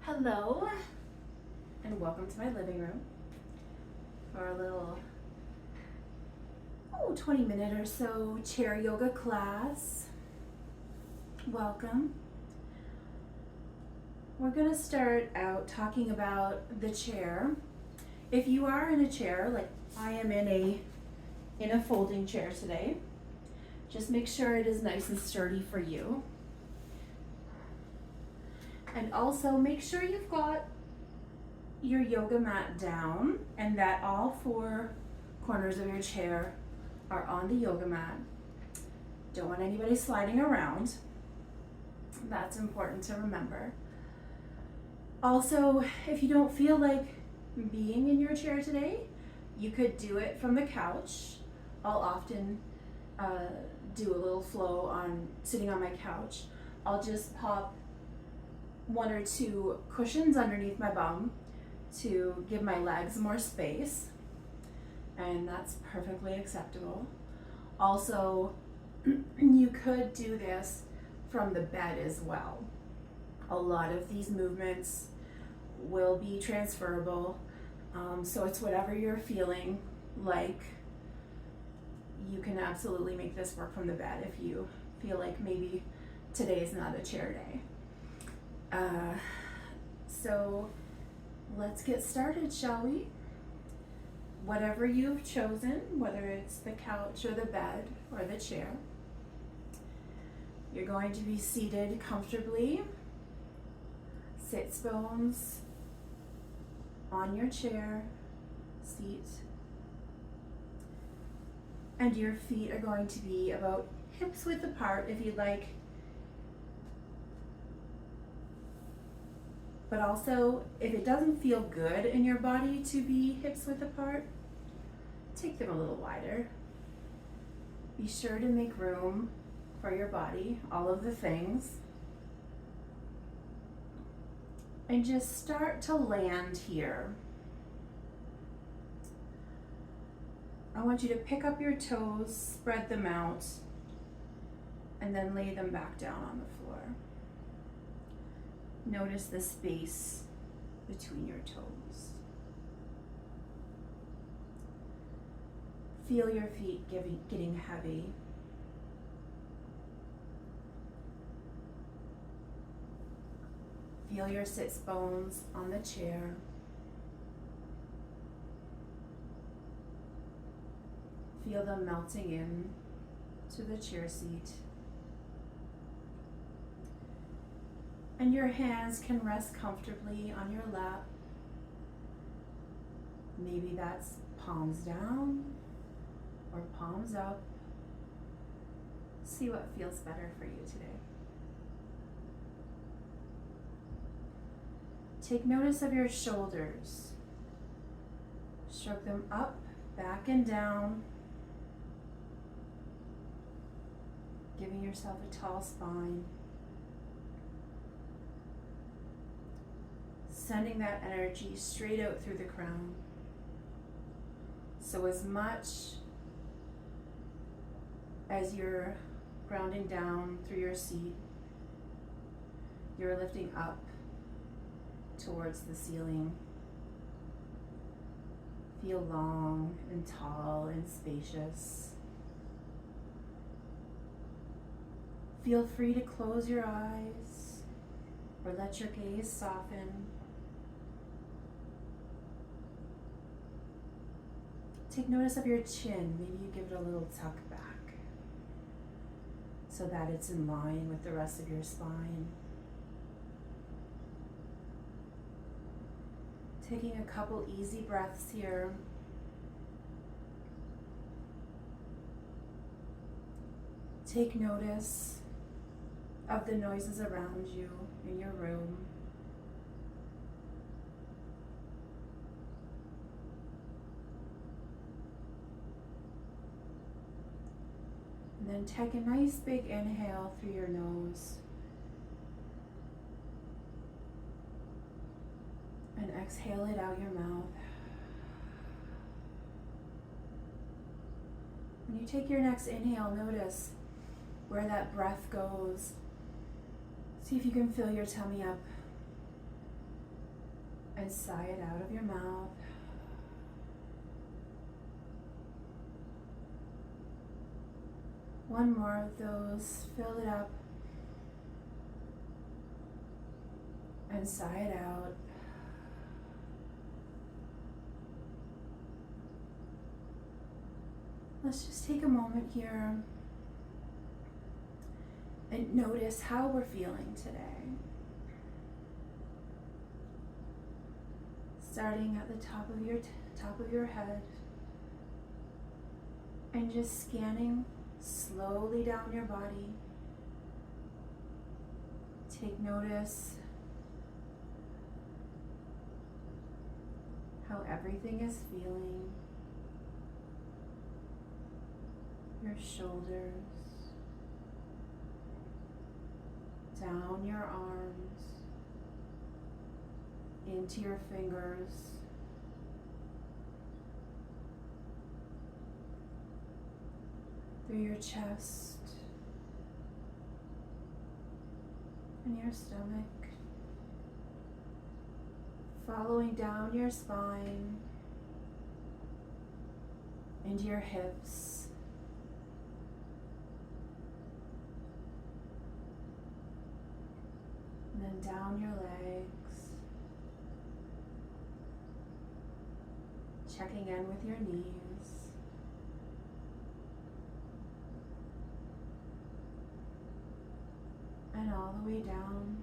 Hello, and welcome to my living room for a little 20-minute or so chair yoga class. Welcome. We're going to start out talking about the chair. If you are in a chair, like I am in a folding chair today, just make sure it is nice and sturdy for you. And also make sure you've got your yoga mat down and that all four corners of your chair are on the yoga mat. Don't want anybody sliding around. That's important to remember. Also, if you don't feel like being in your chair today, you could do it from the couch. I'll often do a little flow on sitting on my couch. I'll just pop one or two cushions underneath my bum to give my legs more space, and that's perfectly acceptable. Also, you could do this from the bed as well. A lot of these movements will be transferable, so it's whatever you're feeling like. You can absolutely make this work from the bed if you feel like maybe today's not a chair day. So let's get started, shall we? Whatever you've chosen, whether it's the couch or the bed or the chair, you're going to be seated comfortably, sits bones on your chair, seat, and your feet are going to be about hips width apart if you'd like. But also, if it doesn't feel good in your body to be hips width apart, take them a little wider. Be sure to make room for your body, all of the things. And just start to land here. I want you to pick up your toes, spread them out, and then lay them back down on the floor. Notice the space between your toes. Feel your feet getting heavy. Feel your sits bones on the chair. Feel them melting in to the chair seat. And your hands can rest comfortably on your lap. Maybe that's palms down or palms up. See what feels better for you today. Take notice of your shoulders. Stroke them up, back and down, giving yourself a tall spine. Sending that energy straight out through the crown. So as much as you're grounding down through your seat, you're lifting up towards the ceiling. Feel long and tall and spacious. Feel free to close your eyes or let your gaze soften. Take notice of your chin. Maybe you give it a little tuck back so that it's in line with the rest of your spine. Taking a couple easy breaths here. Take notice of the noises around you in your room. And then take a nice big inhale through your nose. And exhale it out your mouth. When you take your next inhale, notice where that breath goes. See if you can fill your tummy up. And sigh it out of your mouth. One more of those. Fill it up. And sigh it out. Let's just take a moment here and notice how we're feeling today. Starting at the top of your head and just scanning slowly down your body. Take notice how everything is feeling. Your shoulders, down your arms, into your fingers, through your chest and your stomach, following down your spine, into your hips, and then down your legs, checking in with your knees, and all the way down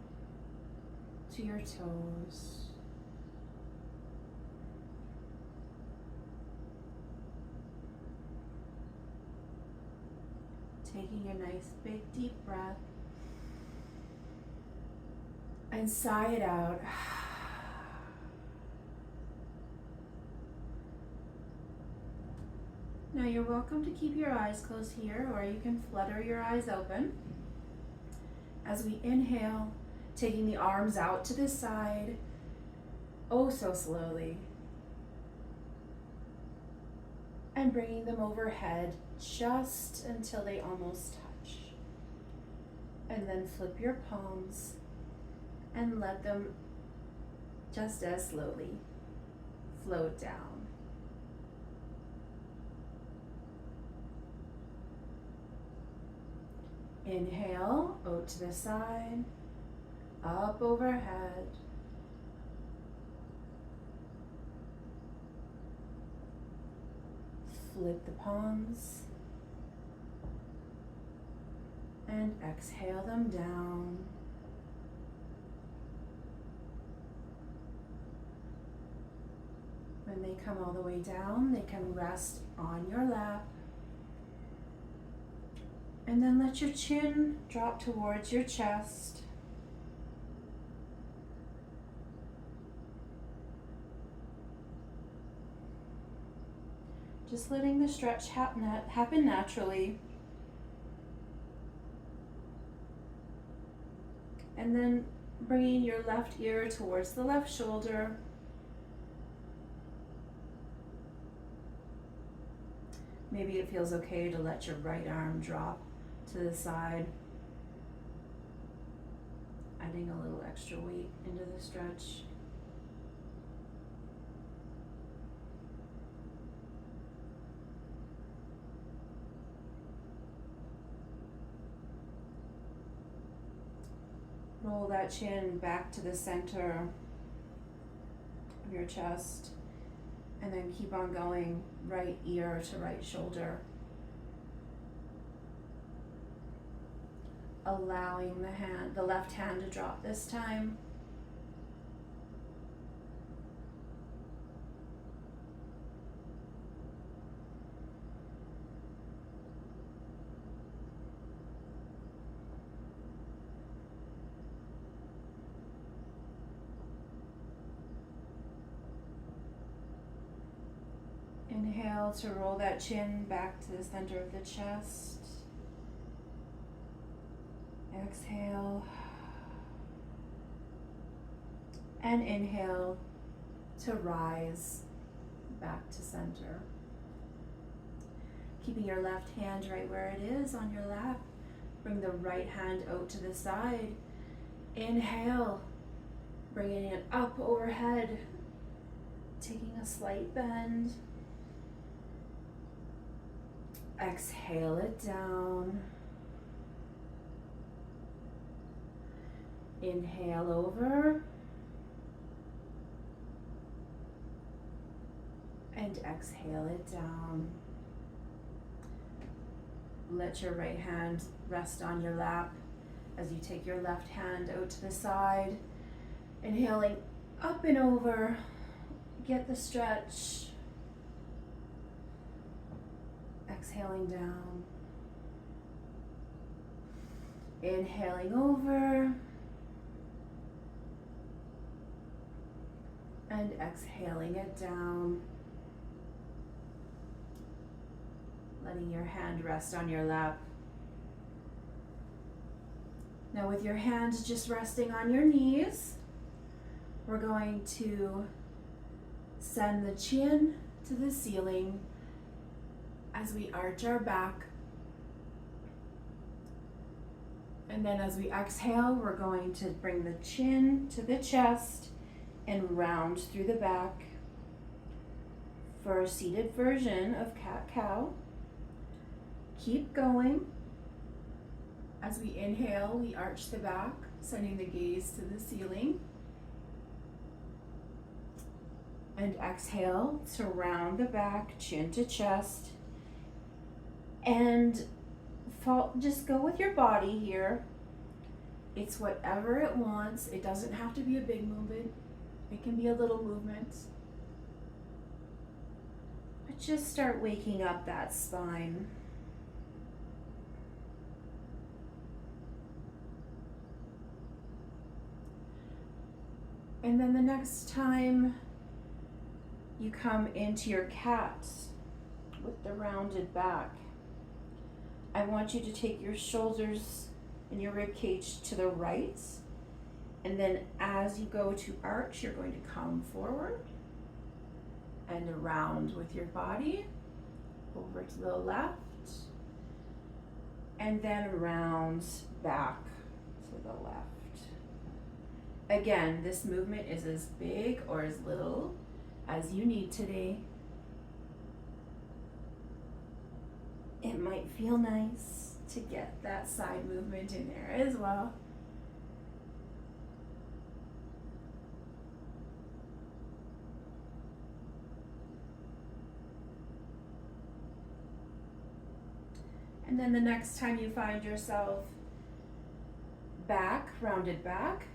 to your toes. Taking a nice big deep breath and sigh it out. Now you're welcome to keep your eyes closed here, or you can flutter your eyes open. As we inhale, taking the arms out to the side, oh so slowly, and bringing them overhead just until they almost touch. And then flip your palms and let them just as slowly float down. Inhale, out to the side, up overhead. Flip the palms and exhale them down. When they come all the way down, they can rest on your lap. And then let your chin drop towards your chest. Just letting the stretch happen naturally. And then bringing your left ear towards the left shoulder. Maybe it feels okay to let your right arm drop to the side, adding a little extra weight into the stretch. Roll that chin back to the center of your chest, and then keep on going, right ear to right shoulder. Allowing the left hand to drop this time. Inhale to roll that chin back to the center of the chest. Exhale. And inhale to rise back to center. Keeping your left hand right where it is on your lap. Bring the right hand out to the side. Inhale Bringing it up overhead, taking a slight bend. Exhale it down. Inhale over. And exhale it down. Let your right hand rest on your lap as you take your left hand out to the side. Inhaling up and over. Get the stretch. Exhaling down. Inhaling over. And exhaling it down. Letting your hand rest on your lap. Now with your hands just resting on your knees, we're going to send the chin to the ceiling as we arch our back. And then as we exhale, we're going to bring the chin to the chest and round through the back for a seated version of cat-cow. Keep going. As we inhale, we arch the back, sending the gaze to the ceiling. And exhale to round the back, chin to chest. And just go with your body here. It's whatever it wants. It doesn't have to be a big movement. It can be a little movement. But just start waking up that spine. And then the next time you come into your cat with the rounded back, I want you to take your shoulders and your rib cage to the right. And then as you go to arch, you're going to come forward and around with your body over to the left. And then around back to the left. Again, this movement is as big or as little as you need today. It might feel nice to get that side movement in there as well. And then the next time you find yourself back, rounded back,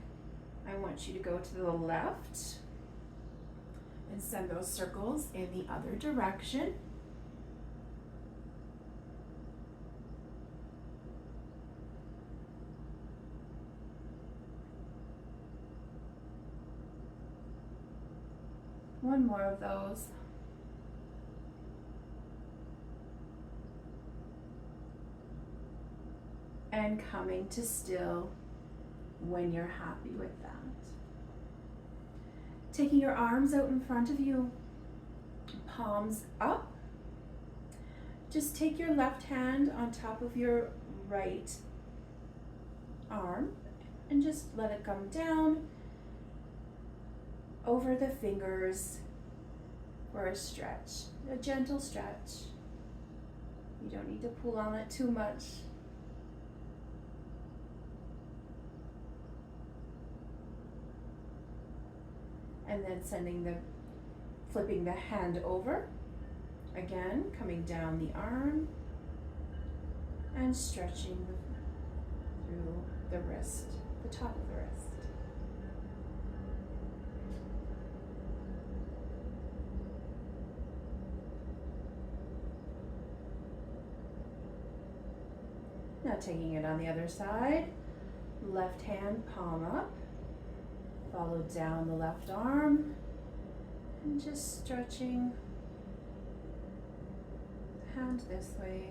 I want you to go to the left and send those circles in the other direction. One more of those. And coming to still when you're happy with that. Taking your arms out in front of you, palms up. Just take your left hand on top of your right arm and just let it come down over the fingers for a stretch, a gentle stretch. You don't need to pull on it too much. And then flipping the hand over, again, coming down the arm and stretching through the wrist, the top of the wrist. Now taking it on the other side, left hand palm up. Follow down the left arm and just stretching the hand this way.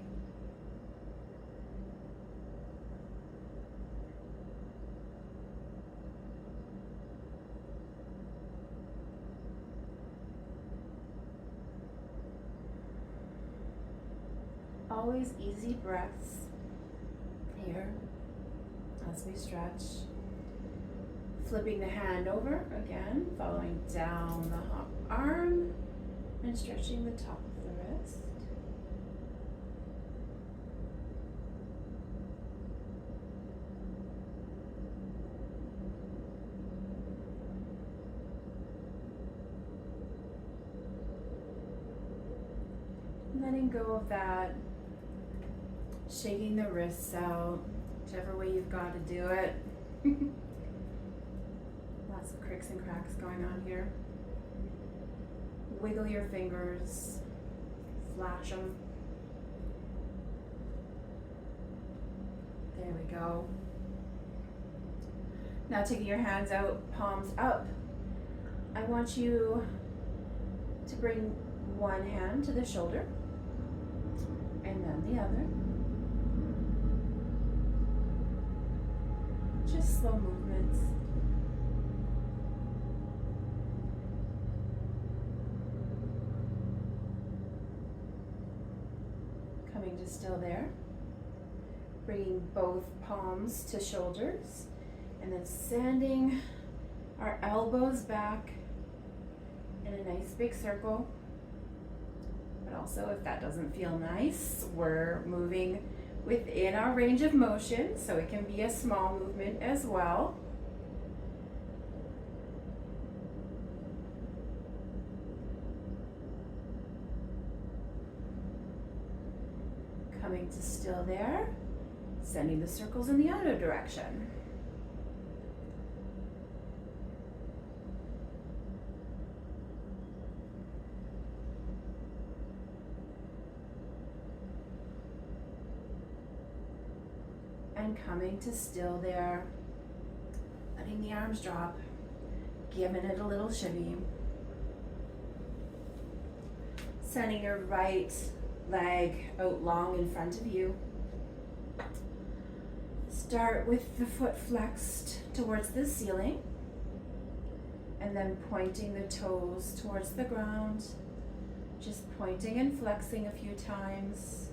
Always easy breaths here as we stretch. flipping the hand over again, following down the arm and stretching the top of the wrist. Letting go of that, shaking the wrists out, whichever way you've got to do it. Lots of cricks and cracks going on here. Wiggle your fingers, flash them. There we go. Now taking your hands out, palms up. I want you to bring one hand to the shoulder and then the other. Just slow movements. Coming to still there. Bringing both palms to shoulders and then sending our elbows back in a nice big circle. But also, if that doesn't feel nice, we're moving within our range of motion, so it can be a small movement as well. Coming to still there, sending the circles in the other direction. And coming to still there, letting the arms drop, giving it a little shimmy. Sending your right leg out long in front of you. Start with the foot flexed towards the ceiling and then pointing the toes towards the ground. Just pointing and flexing a few times.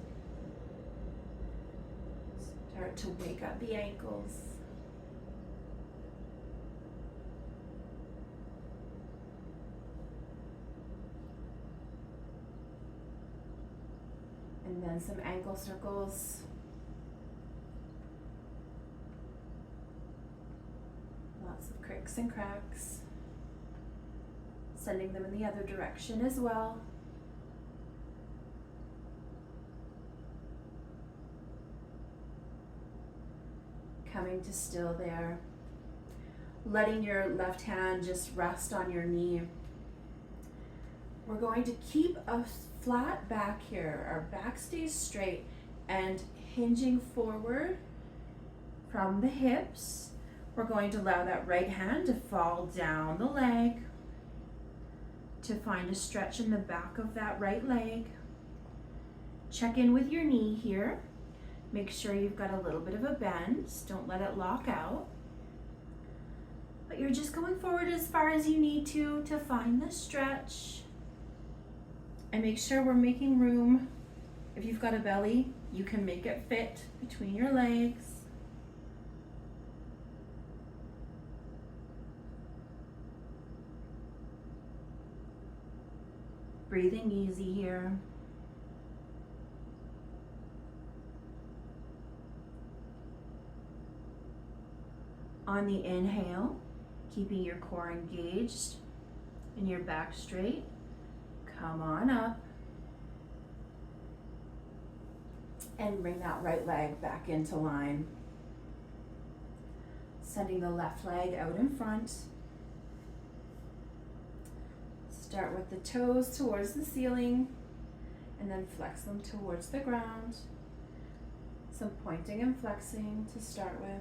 Start to wake up the ankles. And then some ankle circles. Lots of cricks and cracks. Sending them in the other direction as well. Coming to still there. Letting your left hand just rest on your knee. We're going to keep a flat back here. Our back stays straight and hinging forward from the hips. We're going to allow that right hand to fall down the leg to find a stretch in the back of that right leg. Check in with your knee here. Make sure you've got a little bit of a bend. Don't let it lock out. But you're just going forward as far as you need to find the stretch. And make sure we're making room. If you've got a belly, you can make it fit between your legs. Breathing easy here. On the inhale, keeping your core engaged and your back straight, come on up and bring that right leg back into line. Sending the left leg out in front. Start with the toes towards the ceiling and then flex them towards the ground. Some pointing and flexing to start with.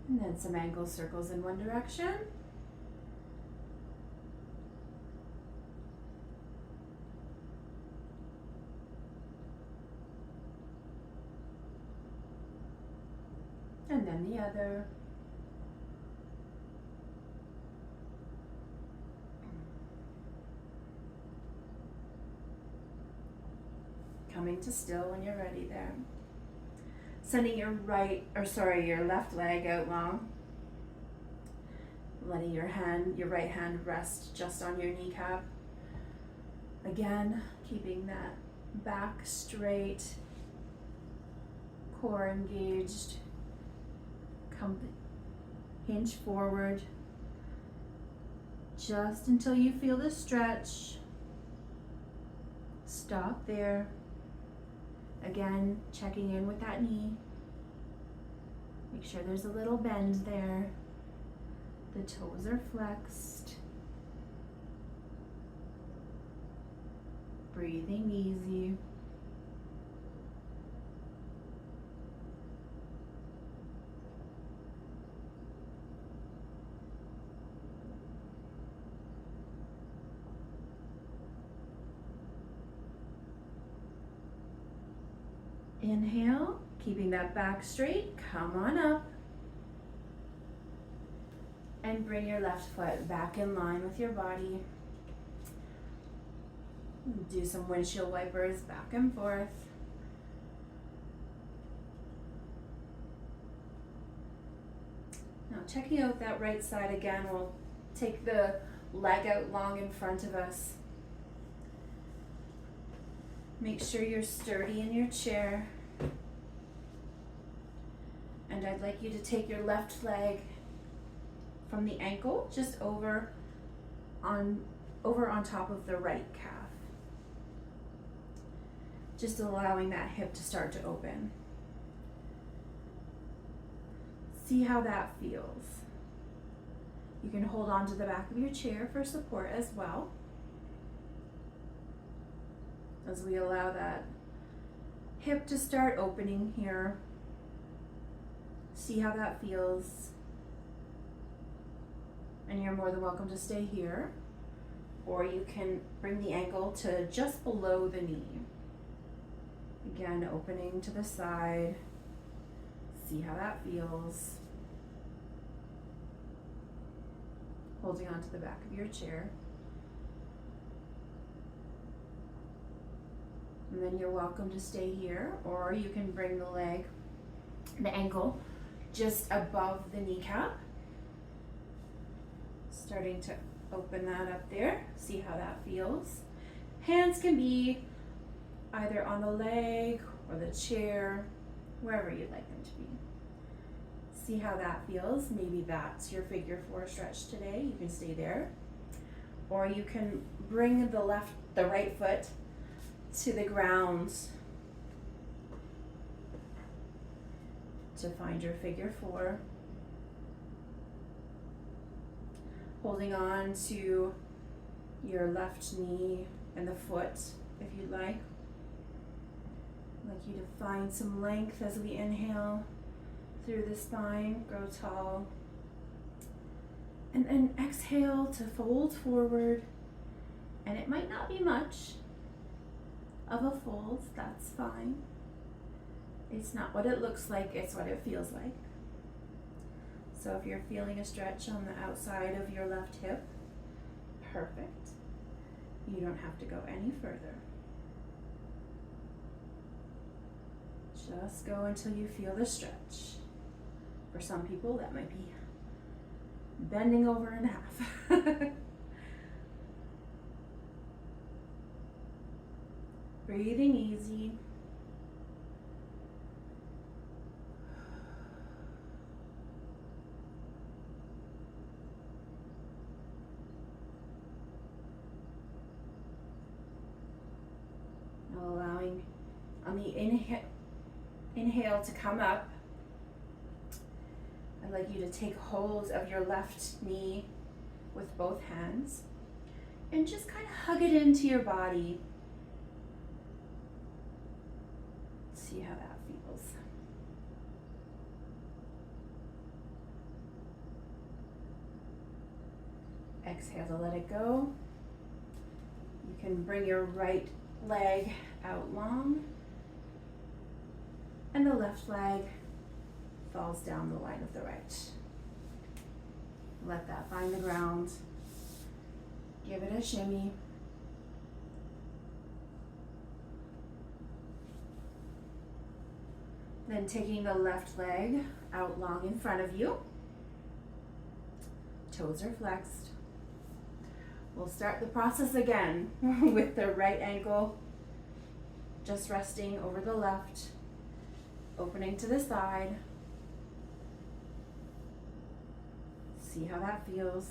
And then some ankle circles in one direction. and then the other. Coming to still when you're ready there. Sending your your left leg out long. Letting your right hand rest just on your kneecap. Again, keeping that back straight, core engaged. Come hinge forward just until you feel the stretch. Stop there. Again, checking in with that knee. Make sure there's a little bend there. The toes are flexed. Breathing easy. Inhale, keeping that back straight, come on up. And bring your left foot back in line with your body. Do some windshield wipers back and forth. Now checking out that right side again, we'll take the leg out long in front of us. Make sure you're sturdy in your chair. And I'd like you to take your left leg from the ankle just over on top of the right calf. Just allowing that hip to start to open. See how that feels. You can hold on to the back of your chair for support as well. As we allow that hip to start opening here. See how that feels. And you're more than welcome to stay here, or you can bring the ankle to just below the knee. Again, opening to the side. See how that feels. Holding onto the back of your chair. And then you're welcome to stay here, or you can bring the ankle just above the kneecap. Starting to open that up there. See how that feels. Hands can be either on the leg or the chair, wherever you'd like them to be. See how that feels. Maybe that's your figure 4 stretch today. You can stay there. Or you can bring the right foot to the ground to find your figure 4. Holding on to your left knee and the foot if you'd like. I'd like you to find some length as we inhale through the spine, grow tall. And then exhale to fold forward. And it might not be much of a fold, that's fine. It's not what it looks like, it's what it feels like. So if you're feeling a stretch on the outside of your left hip, perfect. You don't have to go any further. Just go until you feel the stretch. For some people, that might be bending over in half. Breathing easy. Allowing on the inhale to come up. I'd like you to take hold of your left knee with both hands and just kind of hug it into your body. See how that feels. Exhale to let it go. You can bring your right leg out long and the left leg falls down the line of the right. Let that find the ground. Give it a shimmy. Then taking the left leg out long in front of you. Toes are flexed. We'll start the process again with the right ankle just resting over the left, opening to the side. See how that feels.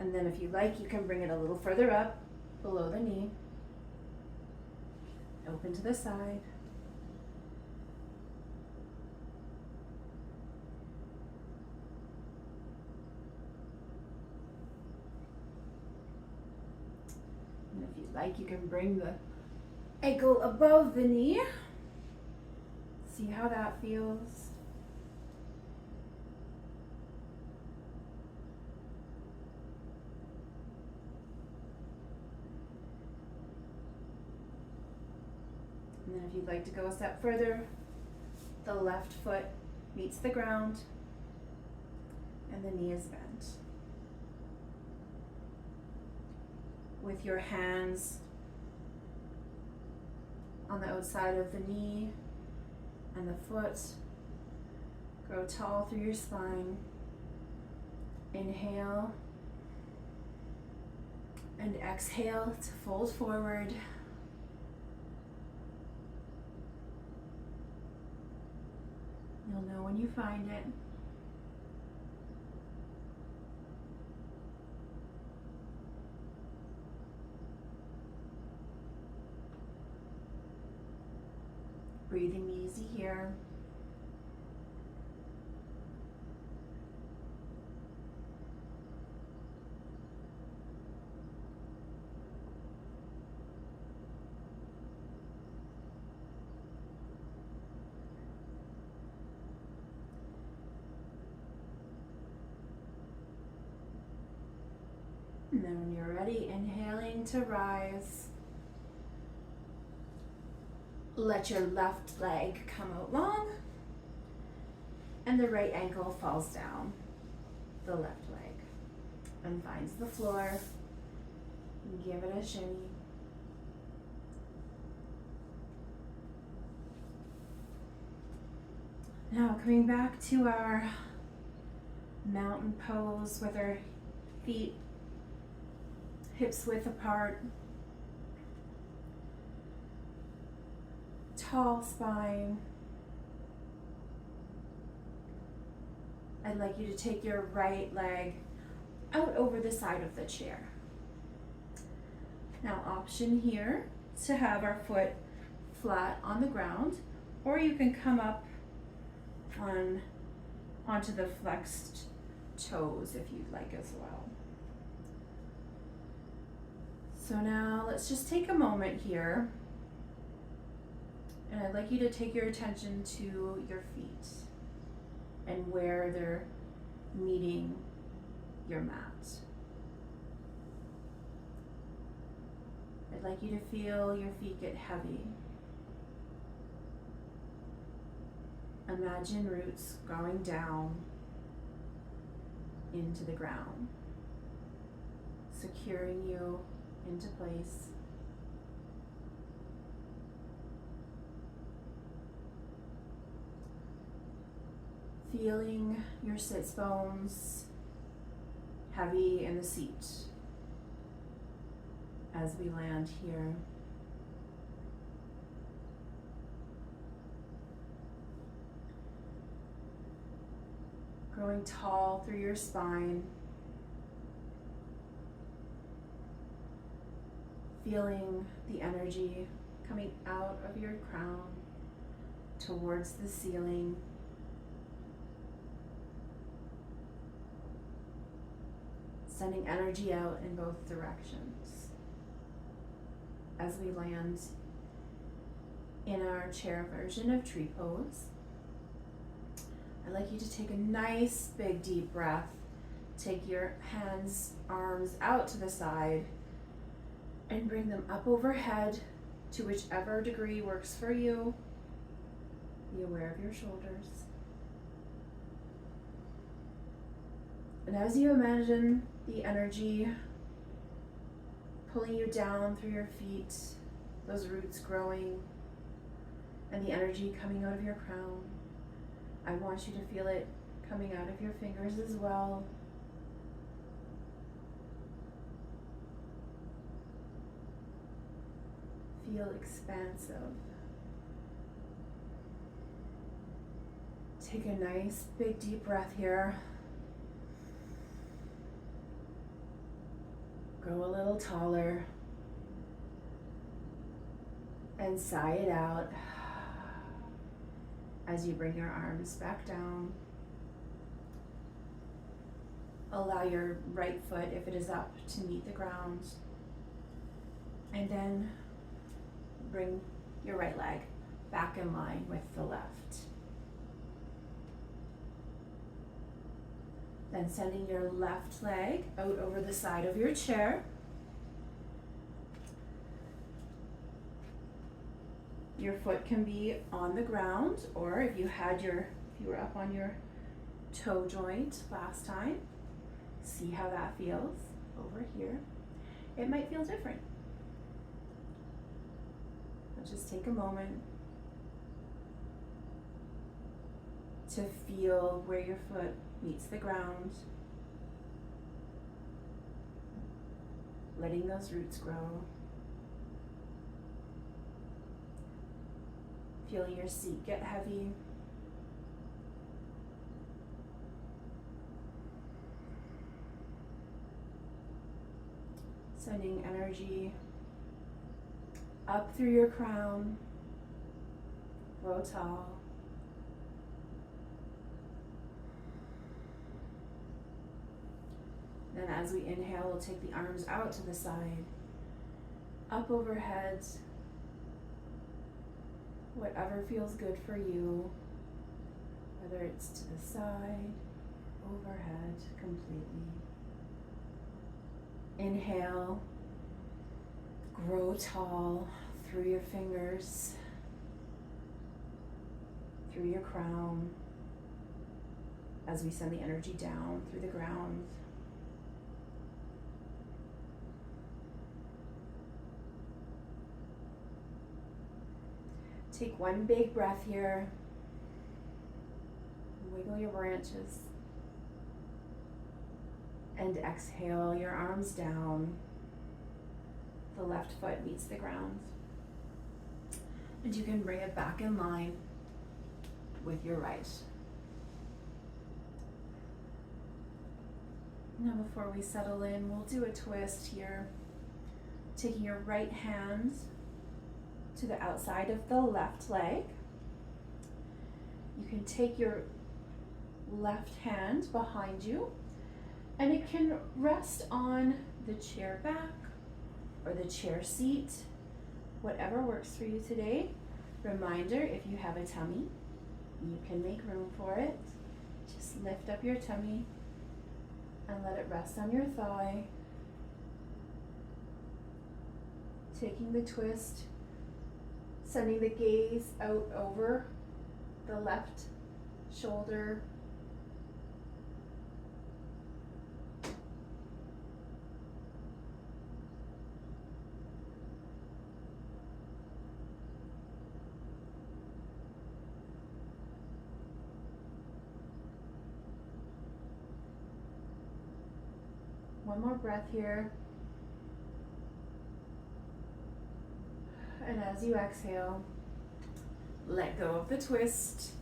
And then if you like, you can bring it a little further up, below the knee. Open to the side. And if you like, you can bring the ankle above the knee. See how that feels. And then if you'd like to go a step further, the left foot meets the ground and the knee is bent. With your hands on the outside of the knee and the foot, grow tall through your spine. Inhale and exhale to fold forward. You'll know when you find it. Breathing easy here. And then when you're ready, inhaling to rise. Let your left leg come out long and the right ankle falls down the left leg and finds the floor. Give it a shimmy. Now coming back to our mountain pose with our feet hips width apart. Tall spine. I'd like you to take your right leg out over the side of the chair. Now option here to have our foot flat on the ground, or you can come up onto the flexed toes if you'd like as well. So now let's just take a moment here. And I'd like you to take your attention to your feet and where they're meeting your mat. I'd like you to feel your feet get heavy. Imagine roots going down into the ground, securing you into place. Feeling your sits bones heavy in the seat as we land here. Growing tall through your spine. Feeling the energy coming out of your crown towards the ceiling. Sending energy out in both directions as we land in our chair version of tree pose. I'd like you to take a nice big deep breath. Take your hands, arms out to the side and bring them up overhead to whichever degree works for you. Be aware of your shoulders. And as you imagine the energy pulling you down through your feet, those roots growing, and the energy coming out of your crown, I want you to feel it coming out of your fingers as well. Feel expansive. Take a nice big deep breath here. Grow a little taller. And sigh it out as you bring your arms back down. Allow your right foot, if it is up, to meet the ground. And then bring your right leg back in line with the left. Then sending your left leg out over the side of your chair. Your foot can be on the ground, or if you were up on your toe joint last time, see how that feels over here. It might feel different. But just take a moment to feel where your foot meets the ground, letting those roots grow. Feeling your seat get heavy. Sending energy up through your crown. Grow tall. Then as we inhale, we'll take the arms out to the side, up overhead, whatever feels good for you, whether it's to the side, overhead, completely. Inhale, grow tall through your fingers, through your crown, as we send the energy down through the ground. Take one big breath here. Wiggle your branches. And exhale, your arms down. The left foot meets the ground. And you can bring it back in line with your right. Now before we settle in, we'll do a twist here. Taking your right hand to the outside of the left leg. You can take your left hand behind you, and it can rest on the chair back or the chair seat, whatever works for you today. Reminder, if you have a tummy, you can make room for it. Just lift up your tummy and let it rest on your thigh. Taking the twist, sending the gaze out over the left shoulder. One more breath here. And as you exhale, let go of the twist,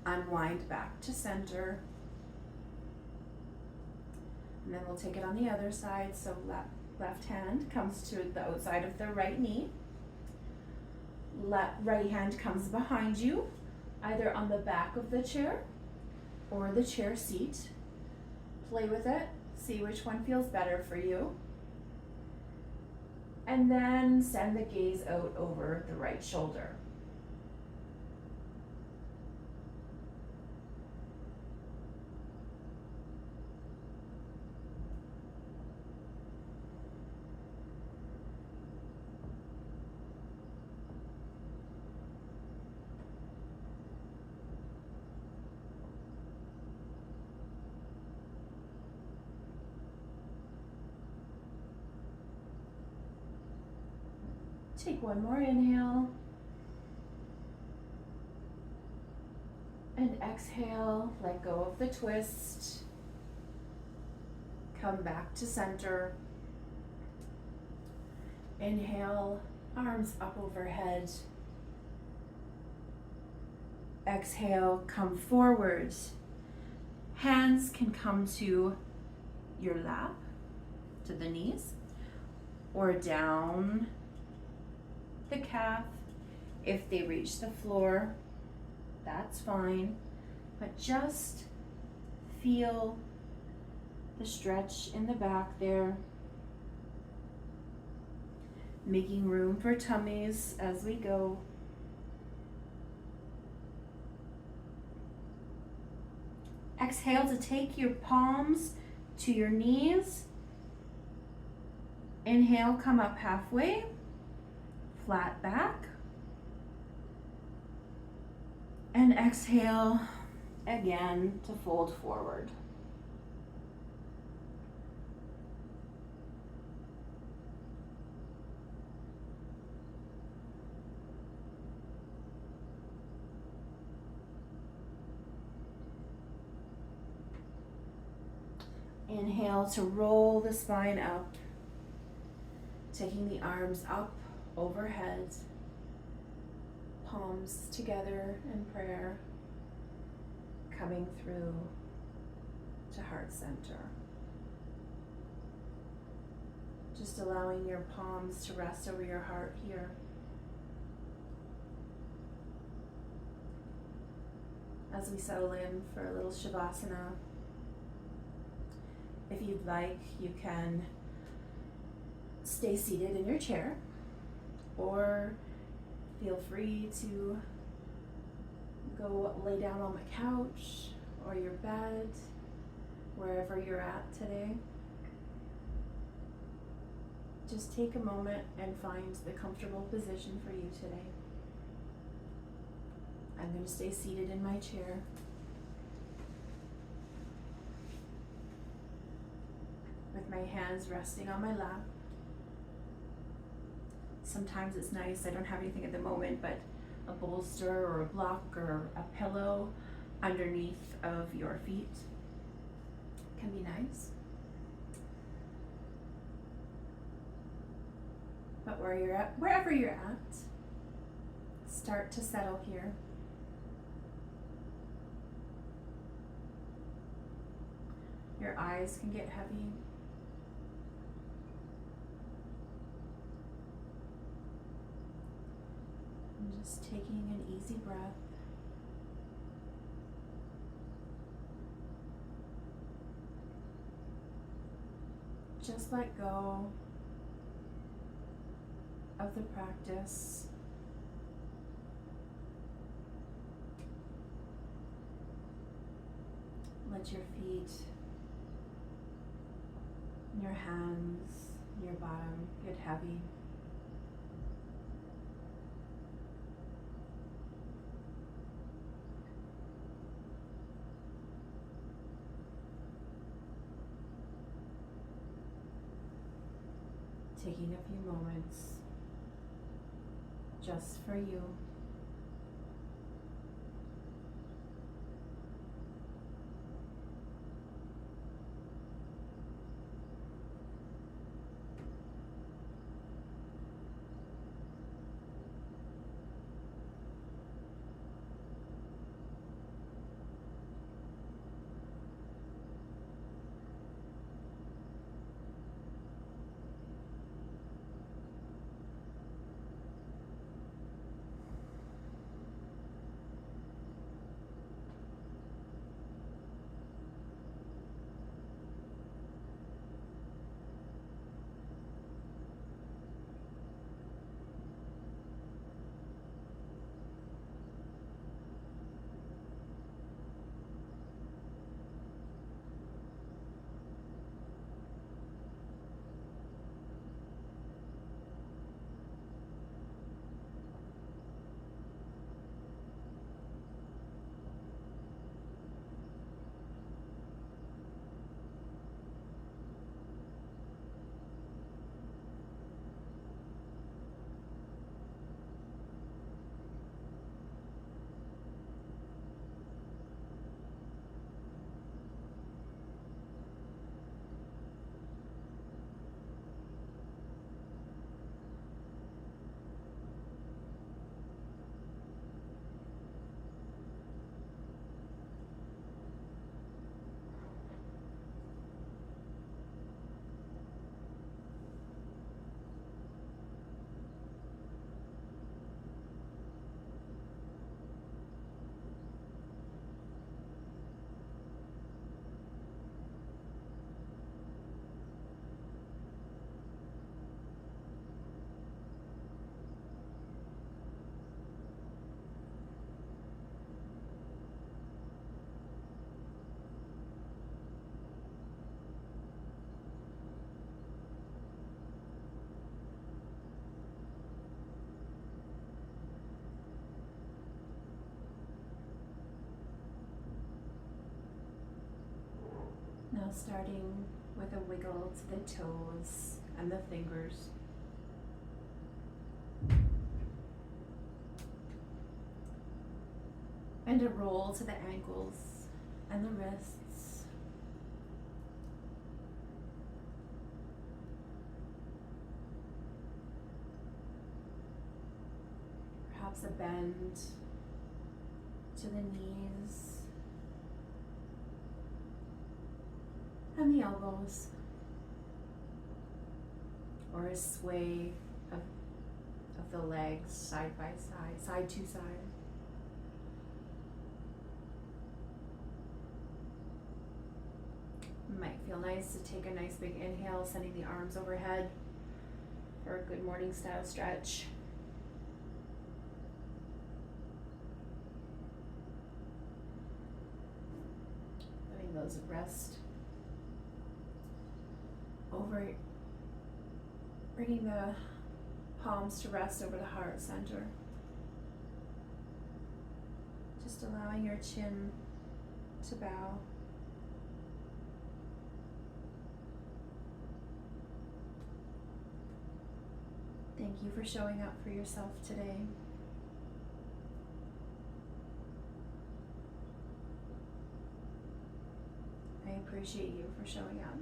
unwind back to center. And then we'll take it on the other side. So left hand comes to the outside of the right knee. Right hand comes behind you, either on the back of the chair or the chair seat. Play with it, see which one feels better for you. And then send the gaze out over the right shoulder. Take one more inhale. And exhale, let go of the twist. Come back to center. Inhale, arms up overhead. Exhale, come forward. Hands can come to your lap, to the knees, or down the calf. If they reach the floor, that's fine, but just feel the stretch in the back there, making room for tummies as we go. Exhale to take your palms to your knees. Inhale, come up halfway, flat back. And exhale again to fold forward. Inhale to roll the spine up, taking the arms up overhead, palms together in prayer, coming through to heart center. Just allowing your palms to rest over your heart here. As we settle in for a little Shavasana, if you'd like, you can stay seated in your chair, or feel free to go lay down on the couch or your bed, wherever you're at today. Just take a moment and find the comfortable position for you today. I'm going to stay seated in my chair. With my hands resting on my lap. Sometimes it's nice, I don't have anything at the moment, but a bolster or a block or a pillow underneath of your feet can be nice. But wherever you're at, start to settle here. Your eyes can get heavy. And just taking an easy breath. Just let go of the practice. Let your feet, your hands, your bottom get heavy. Taking a few moments just for you. Now starting with a wiggle to the toes and the fingers. And a roll to the ankles and the wrists. Perhaps a bend to the knees and the elbows, or a sway of the legs side by side, side to side. Might feel nice to take a nice big inhale, sending the arms overhead for a good morning style stretch. Letting those rest over, bringing the palms to rest over the heart center. Just allowing your chin to bow. Thank you for showing up for yourself today. I appreciate you for showing up.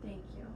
Thank you.